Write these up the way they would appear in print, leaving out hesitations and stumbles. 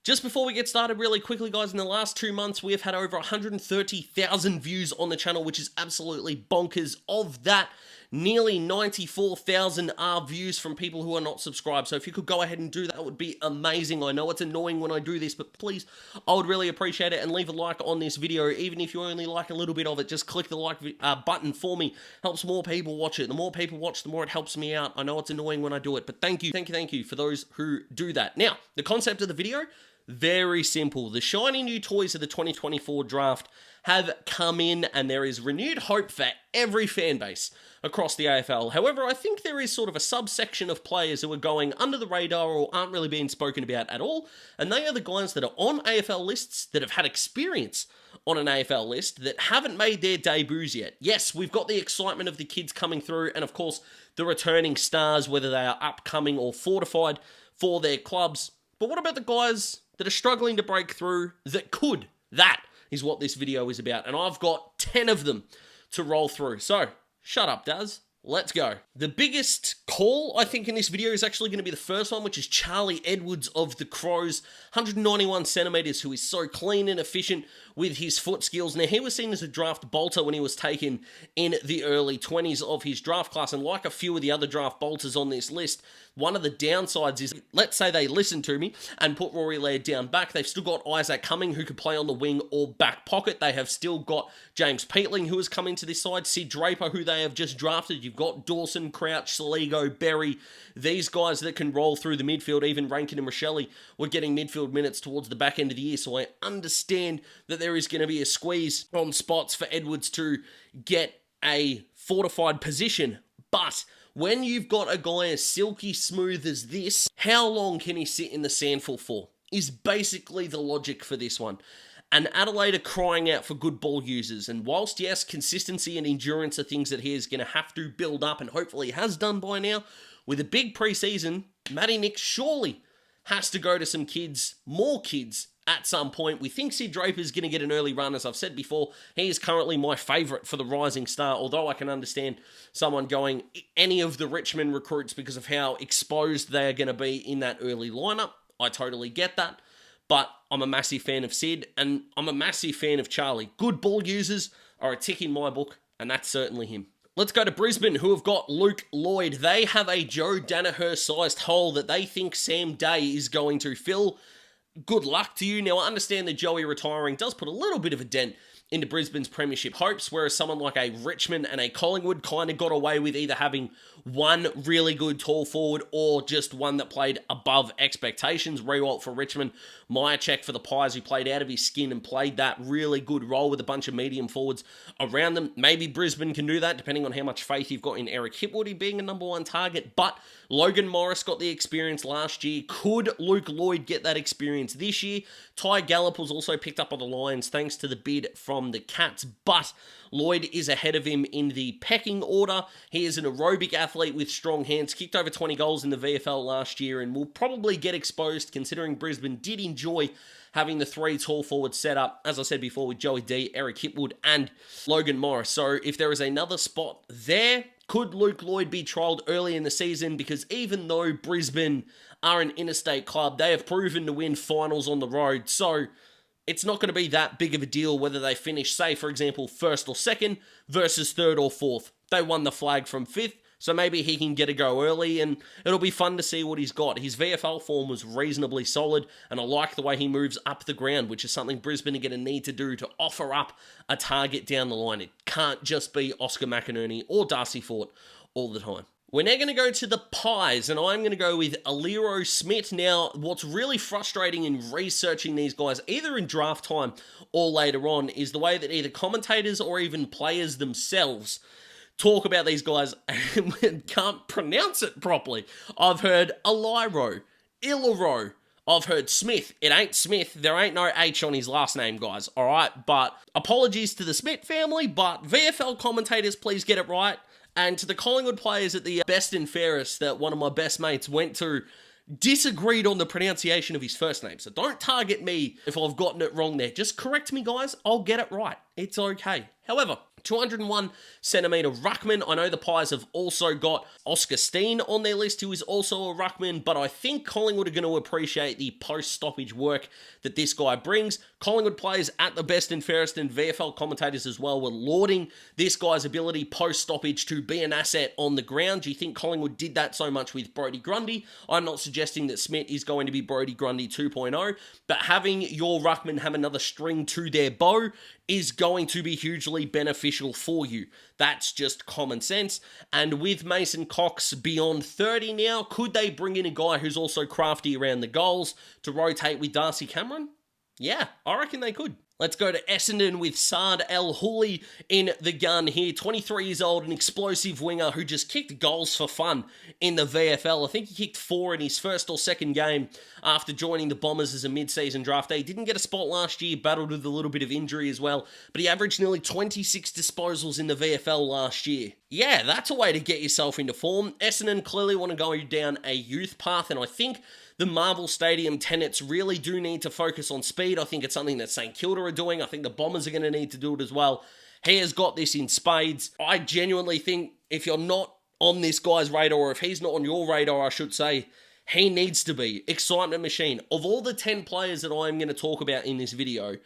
Just before we get started, really quickly, guys, in the last 2 months, we have had over 130,000 views on the channel, which is absolutely bonkers. Of that, nearly 94,000 are views from people who are not subscribed. So if you could go ahead and do that, that would be amazing. I know it's annoying when I do this, but please, I would really appreciate it. And leave a like on this video, even if you only like a little bit of it. Just click the like button for me. Helps more people watch it. The more people watch, the more it helps me out. I know it's annoying when I do it, but thank you for those who do that. Now, the concept of the video, very simple. The shiny new toys of the 2024 draft have come in, and there is renewed hope for every fan base across the AFL. However, I think there is sort of a subsection of players who are going under the radar or aren't really being spoken about at all, and they are the guys that are on AFL lists that have had experience on an AFL list that haven't made their debuts yet. Yes, we've got the excitement of the kids coming through, and of course, the returning stars, whether they are upcoming or fortified for their clubs. But what about the guys that are struggling to break through that could? That is what this video is about, and I've got 10 of them to roll through. So, shut up, Daz. Let's go. The biggest call, I think, in this video is actually going to be the first one, which is Charlie Edwards of the Crows, 191 centimetres, who is so clean and efficient with his foot skills. Now, he was seen as a draft bolter when he was taken in the early 20s of his draft class, and like a few of the other draft bolters on this list, one of the downsides is, let's say they listen to me and put Rory Laird down back, they've still got Isaac Cumming, who could play on the wing or back pocket. They have still got James Peatling, who has come into this side, Sid Draper, who they have just drafted. You've got Dawson, Crouch, Saligo, Berry, these guys that can roll through the midfield. Even Rankin and Rochelle were getting midfield minutes towards the back end of the year, so I understand that there is going to be a squeeze on spots for Edwards to get a fortified position, but when you've got a guy as silky smooth as this, how long can he sit in the sandful for? Is basically the logic for this one. And Adelaide are crying out for good ball users, and whilst, yes, consistency and endurance are things that he is going to have to build up, and hopefully has done by now, with a big preseason, Matty Nick surely has to go to some kids, more kids, at some point. We think Sid Draper is going to get an early run, as I've said before. He is currently my favourite for the rising star, although I can understand someone going any of the Richmond recruits because of how exposed they are going to be in that early lineup. I totally get that. But I'm a massive fan of Sid, and I'm a massive fan of Charlie. Good ball users are a tick in my book, and that's certainly him. Let's go to Brisbane, who have got Luke Lloyd. They have a Joe Danaher-sized hole that they think Sam Day is going to fill. Good luck to you. Now, I understand that Joey retiring does put a little bit of a dent into Brisbane's premiership hopes, whereas someone like a Richmond and a Collingwood kind of got away with either having one really good tall forward or just one that played above expectations. Rewalt for Richmond, Myercheck for the Pies, who played out of his skin and played that really good role with a bunch of medium forwards around them. Maybe Brisbane can do that, depending on how much faith you've got in Eric Hipwood being a number one target, but Logan Morris got the experience last year. Could Luke Lloyd get that experience this year? Ty Gallop was also picked up on the Lions thanks to the bid from the Cats, but Lloyd is ahead of him in the pecking order. He is an aerobic athlete with strong hands, kicked over 20 goals in the VFL last year, and will probably get exposed considering Brisbane did enjoy having the three tall forwards set up, as I said before, with Joey D, Eric Hipwood, and Logan Morris. So if there is another spot there, could Luke Lloyd be trialled early in the season? Because even though Brisbane are an interstate club, they have proven to win finals on the road. So it's not going to be that big of a deal whether they finish, say, for example, first or second versus third or fourth. They won the flag from fifth, so maybe he can get a go early, and it'll be fun to see what he's got. His VFL form was reasonably solid, and I like the way he moves up the ground, which is something Brisbane are going to need to do to offer up a target down the line. It can't just be Oscar McInerney or Darcy Fort all the time. We're now going to go to the Pies, and I'm going to go with Alo Smith. Now, what's really frustrating in researching these guys, either in draft time or later on, is the way that either commentators or even players themselves talk about these guys and can't pronounce it properly. I've heard Iliro, I've heard Smith. It ain't Smith. There ain't no H on his last name, guys. All right, but apologies to the Smith family, but VFL commentators, please get it right. And to the Collingwood players at the best and fairest that one of my best mates went to, disagreed on the pronunciation of his first name. So don't target me if I've gotten it wrong there. Just correct me, guys. I'll get it right. It's okay. However, 201 centimetre ruckman. I know the Pies have also got Oscar Steen on their list, who is also a ruckman, but I think Collingwood are going to appreciate the post-stoppage work that this guy brings. Collingwood players at the best and fairest, and VFL commentators as well, were lauding this guy's ability post-stoppage to be an asset on the ground. Do you think Collingwood did that so much with Brodie Grundy? I'm not suggesting that Smith is going to be Brodie Grundy 2.0, but having your ruckman have another string to their bow is going to be hugely beneficial for you. That's just common sense. And with Mason Cox beyond 30 now, could they bring in a guy who's also crafty around the goals to rotate with Darcy Cameron? Yeah, I reckon they could. Let's go to Essendon with Saad El Houli in the gun here. 23 years old, an explosive winger who just kicked goals for fun in the VFL. I think he kicked 4 in his first or second game after joining the Bombers as a mid-season draftee. Didn't get a spot last year, battled with a little bit of injury as well, but he averaged nearly 26 disposals in the VFL last year. Yeah, that's a way to get yourself into form. Essendon clearly want to go down a youth path, and I think the Marvel Stadium tenants really do need to focus on speed. I think it's something that St Kilda are doing. I think the Bombers are going to need to do it as well. He has got this in spades. I genuinely think if you're not on this guy's radar, or if he's not on your radar, I should say, he needs to be. Excitement machine. Of all the 10 players that I'm going to talk about in this video,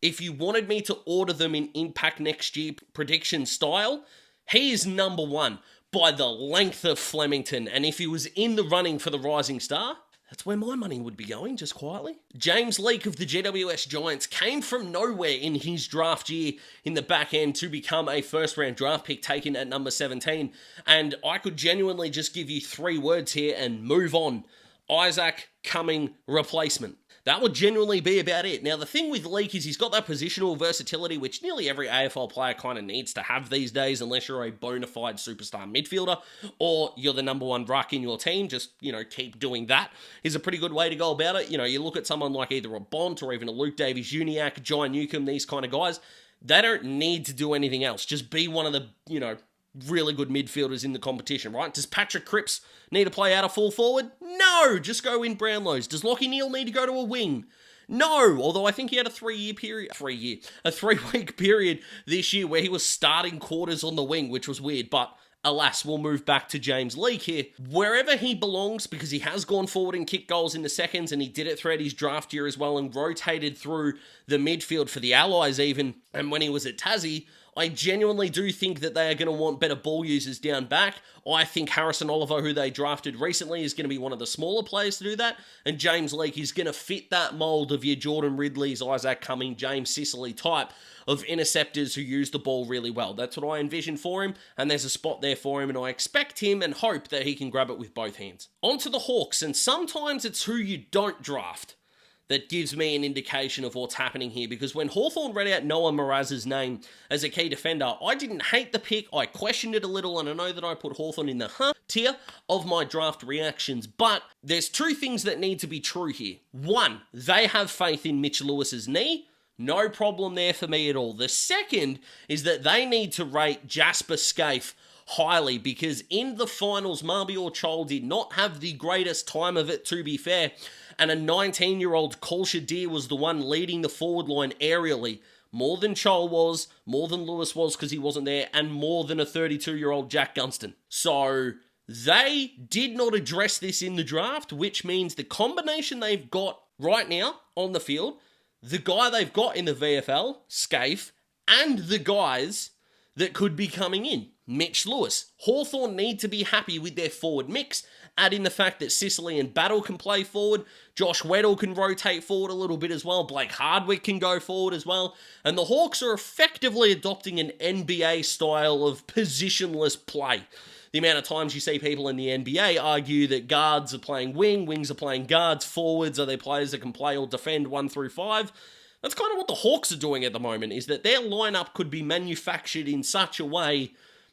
if you wanted me to order them in Impact next year prediction style, he is number 1 by the length of Flemington. And if he was in the running for the Rising Star, that's where my money would be going, just quietly. James Leake of the GWS Giants came from nowhere in his draft year in the back end to become a first-round draft pick taken at number 17. And I could genuinely just give you 3 words here and move on. Isaac Cumming replacement. That would genuinely be about it. Now, the thing with Leake is he's got that positional versatility, which nearly every AFL player kind of needs to have these days, unless you're a bona fide superstar midfielder, or you're the number 1 ruck in your team. Just, keep doing that is a pretty good way to go about it. You look at someone like either a Bont or even a Luke Davies-Uniacke, John Newcomb, these kind of guys. They don't need to do anything else. Just be one of the, really good midfielders in the competition, right? Does Patrick Cripps need to play out a full forward? No, just go in Brownlows. Does Lachie Neale need to go to a wing? No, although I think he had a 3-week period this year where he was starting quarters on the wing, which was weird, but alas, we'll move back to James Leake here. Wherever he belongs, because he has gone forward and kicked goals in the seconds, and he did it throughout his draft year as well, and rotated through the midfield for the Allies even, and when he was at Tassie, I genuinely do think that they are going to want better ball users down back. I think Harrison Oliver, who they drafted recently, is going to be one of the smaller players to do that. And James Leake is going to fit that mould of your Jordan Ridley's, Isaac Cumming, James Sicily type of interceptors who use the ball really well. That's what I envision for him, and there's a spot there for him, and I expect him and hope that he can grab it with both hands. On to the Hawks, and sometimes it's who you don't draft that gives me an indication of what's happening here, because when Hawthorn read out Noah Miraz's name as a key defender, I didn't hate the pick, I questioned it a little, and I know that I put Hawthorn in the tier of my draft reactions, but there's 2 things that need to be true here. 1, they have faith in Mitch Lewis's knee. No problem there for me at all. The second is that they need to rate Jasper Shaw highly, because in the finals, Marbior Chol did not have the greatest time of it, to be fair, and a 19-year-old Cole Shadir was the one leading the forward line aerially, more than Chol was, more than Lewis was because he wasn't there, and more than a 32-year-old Jack Gunston. So they did not address this in the draft, which means the combination they've got right now on the field, the guy they've got in the VFL, Scaife, and the guys that could be coming in, Mitch Lewis. Hawthorn need to be happy with their forward mix, add in the fact that Sicily and Battle can play forward, Josh Weddle can rotate forward a little bit as well, Blake Hardwick can go forward as well, and the Hawks are effectively adopting an NBA style of positionless play. The amount of times you see people in the NBA argue that guards are playing wings are playing guards, forwards are they players that can play or defend 1 through 5. That's kind of what the Hawks are doing at the moment, is that their lineup could be manufactured in such a way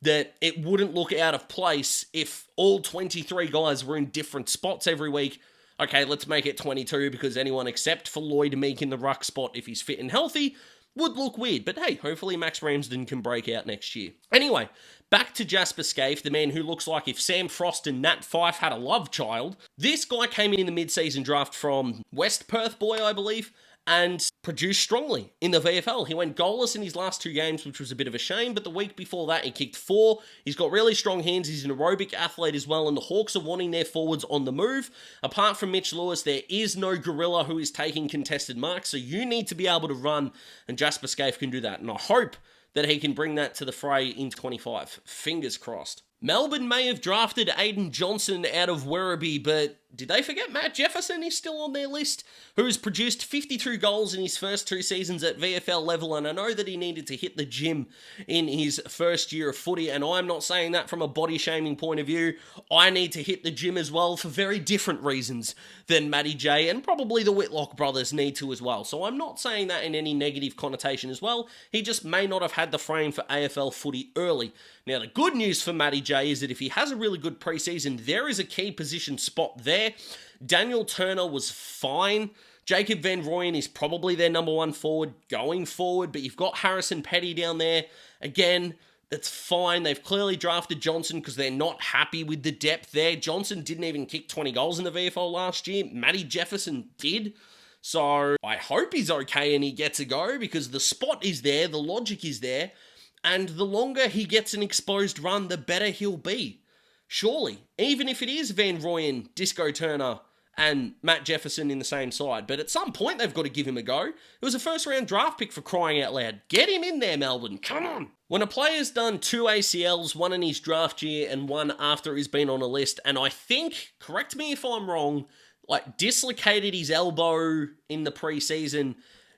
that it wouldn't look out of place if all 23 guys were in different spots every week. Okay, let's make it 22 because anyone except for Lloyd Meek in the ruck spot, if he's fit and healthy, would look weird. But hey, hopefully Max Ramsden can break out next year. Anyway, Back to Jasper Scaife, the man who looks like if Sam Frost and Nat Fyfe had a love child. This guy came in the mid-season draft from West Perth boy, I believe, and produced strongly in the VFL. He went goalless in his last 2 games, which was a bit of a shame, but the week before that, he kicked 4. He's got really strong hands. He's an aerobic athlete as well, and the Hawks are wanting their forwards on the move. Apart from Mitch Lewis, there is no gorilla who is taking contested marks, so you need to be able to run, and Jasper Scaife can do that, and I hope that he can bring that to the fray in 25. Fingers crossed. Melbourne may have drafted Aiden Johnson out of Werribee, but did they forget Matt Jefferson is still on their list, who has produced 52 goals in his first 2 seasons at VFL level, and I know that he needed to hit the gym in his first year of footy, and I'm not saying that from a body-shaming point of view. I need to hit the gym as well for very different reasons than Matty J, and probably the Whitlock brothers need to as well, so I'm not saying that in any negative connotation as well. He just may not have had the frame for AFL footy early. Now, the good news for Matty J is that if he has a really good preseason, there is a key position spot there. Daniel Turner was fine. Jacob Van Rooyen is probably their number 1 forward going forward, but you've got Harrison Petty down there. Again, that's fine. They've clearly drafted Johnson because they're not happy with the depth there. Johnson didn't even kick 20 goals in the VFL last year. Matty Jefferson did. So I hope he's okay and he gets a go because the spot is there, the logic is there. And the longer he gets an exposed run, the better he'll be. Surely. Even if it is Van Rooyen, Disco Turner, and Matt Jefferson in the same side. But at some point, they've got to give him a go. It was a first-round draft pick for crying out loud. Get him in there, Melbourne. Come on. When a player's done 2 ACLs, 1 in his draft year and 1 after he's been on a list, and I think, correct me if I'm wrong, dislocated his elbow in the preseason,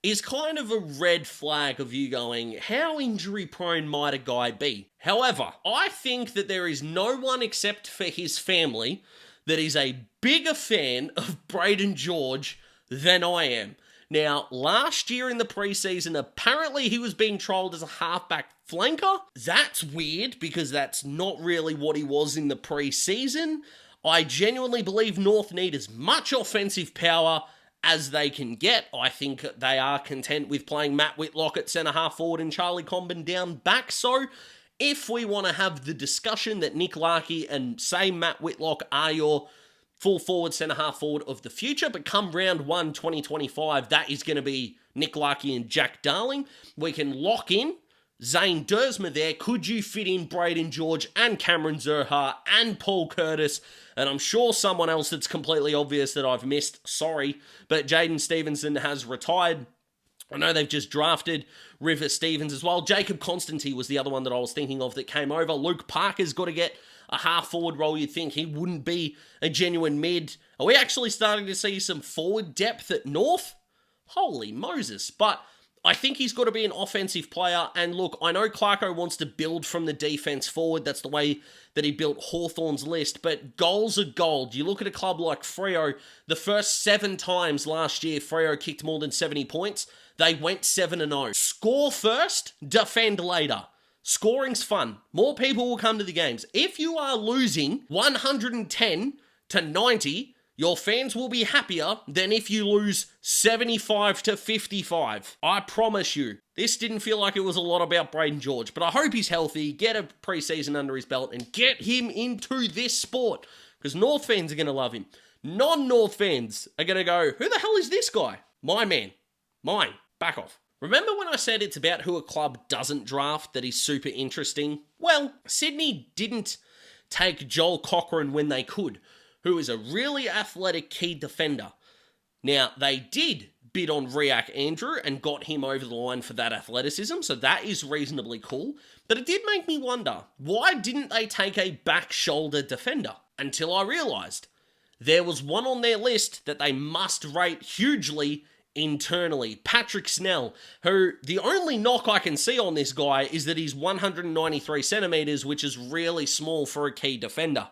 is kind of a red flag of you going, how injury prone might a guy be? However, I think that there is no one except for his family that is a bigger fan of Braden George than I am. Now, last year in the preseason, apparently he was being trialled as a halfback flanker. That's weird because that's not really what he was in the preseason. I genuinely believe North need as much offensive power as they can get. I think they are content with playing Matt Whitlock at centre-half forward and Charlie Comben down back. So if we want to have the discussion that Nick Larkey and, say, Matt Whitlock are your full forward, centre-half forward of the future, but come round 1, 2025, that is going to be Nick Larkey and Jack Darling. We can lock in Zane Dersma there. Could you fit in Braden George and Cameron Zurhaar and Paul Curtis? And I'm sure someone else that's completely obvious that I've missed. Sorry. But Jaden Stevenson has retired. I know they've just drafted River Stevens as well. Jacob Constantine was the other one that I was thinking of that came over. Luke Parker's got to get a half-forward role. You'd think he wouldn't be a genuine mid. Are we actually starting to see some forward depth at North? Holy Moses. But I think he's got to be an offensive player. And look, I know Clarko wants to build from the defense forward. That's the way that he built Hawthorn's list. But goals are gold. You look at a club like Freo, the first 7 times last year Freo kicked more than 70 points. They went 7-0. Score first, defend later. Scoring's fun. More people will come to the games. If you are losing 110 to 90, your fans will be happier than if you lose 75 to 55. I promise you. This didn't feel like it was a lot about Braden George, but I hope he's healthy, get a preseason under his belt, and get him into this sport, because North fans are going to love him. Non-North fans are going to go, who the hell is this guy? My man. Mine. Back off. Remember when I said it's about who a club doesn't draft that is super interesting? Well, Sydney didn't take Joel Cochran when they could, who is a really athletic key defender. Now, they did bid on Riak Andrew and got him over the line for that athleticism, so that is reasonably cool. But it did make me wonder, why didn't they take a back shoulder defender? Until I realised there was one on their list that they must rate hugely internally. Patrick Snell, who the only knock I can see on this guy is that he's 193 centimetres, which is really small for a key defender.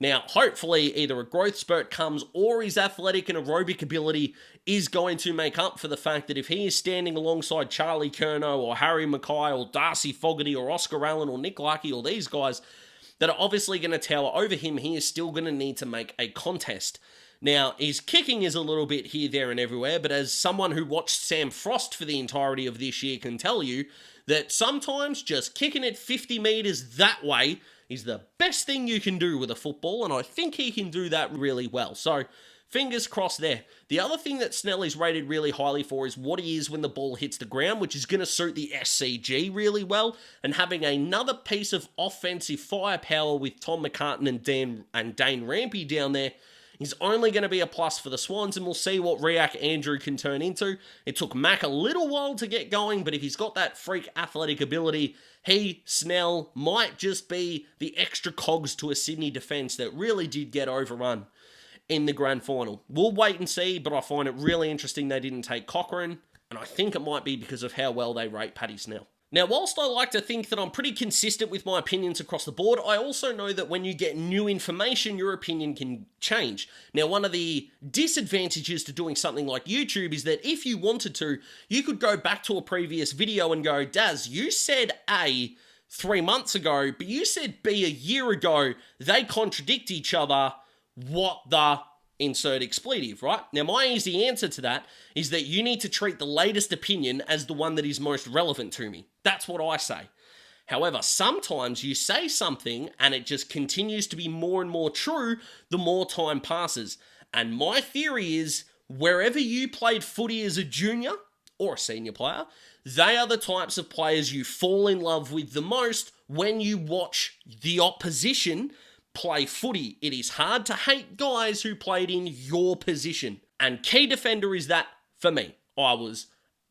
Now, hopefully, either a growth spurt comes or his athletic and aerobic ability is going to make up for the fact that if he is standing alongside Charlie Curnow or Harry Mackay or Darcy Fogarty or Oscar Allen or Nick Larkey or these guys that are obviously going to tower over him, he is still going to need to make a contest. Now, his kicking is a little bit here, there, and everywhere, but as someone who watched Sam Frost for the entirety of this year can tell you, that sometimes just kicking it 50 metres that way is the best thing you can do with a football, and I think he can do that really well. So, fingers crossed there. The other thing that Snell is rated really highly for is what he is when the ball hits the ground, which is going to suit the SCG really well, and having another piece of offensive firepower with Tom McCartan and Dane Rampy down there is only going to be a plus for the Swans, and we'll see what Riak Andrew can turn into. It took Mac a little while to get going, but if he's got that freak athletic ability, he, Snell, might just be the extra cogs to a Sydney defence that really did get overrun in the grand final. We'll wait and see, but I find it really interesting they didn't take Cochrane, and I think it might be because of how well they rate Paddy Snell. Now, whilst I like to think that I'm pretty consistent with my opinions across the board, I also know that when you get new information, your opinion can change. Now, one of the disadvantages to doing something like YouTube is that if you wanted to, you could go back to a previous video and go, Daz, you said A 3 months ago, but you said B a year ago. They contradict each other. What the insert expletive, right? Now, my easy answer to that is that you need to treat the latest opinion as the one that is most relevant to me. That's what I say. However, sometimes you say something and it just continues to be more and more true the more time passes. And my theory is wherever you played footy as a junior or a senior player, they are the types of players you fall in love with the most when you watch the opposition play footy. It is hard to hate guys who played in your position. And key defender is that for me. I was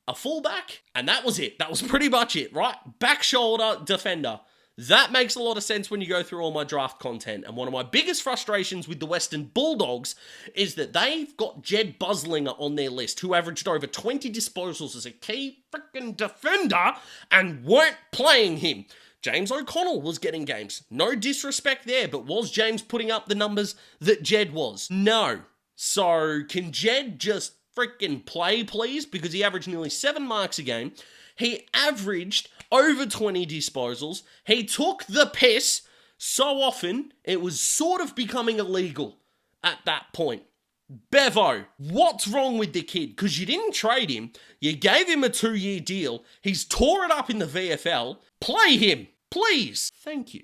a fullback, and that was it. That was pretty much it, right? Back shoulder defender. That makes a lot of sense when you go through all my draft content. And one of my biggest frustrations with the Western Bulldogs is that they've got Jed Bewley on their list, who averaged over 20 disposals as a key freaking defender and weren't playing him. James O'Connell was getting games. No disrespect there, but was James putting up the numbers that Jed was? No. So, can Jed just freaking play, please? Because he averaged nearly 7 marks a game. He averaged over 20 disposals. He took the piss so often, it was sort of becoming illegal at that point. Bevo, what's wrong with the kid? Because you didn't trade him. You gave him a 2-year deal. He's tore it up in the VFL. Play him, please. Thank you.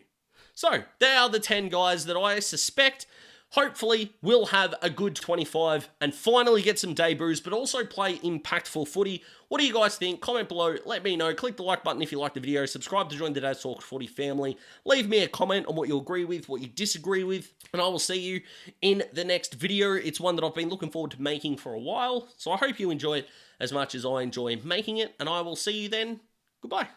So, they are the 10 guys that I suspect hopefully will have a good 25 and finally get some debuts, but also play impactful footy. What do you guys think? Comment below, let me know. Click the like button if you like the video. Subscribe to join the Daz Talk Footy family. Leave me a comment on what you agree with, what you disagree with, and I will see you in the next video. It's one that I've been looking forward to making for a while, so I hope you enjoy it as much as I enjoy making it, and I will see you then. Goodbye.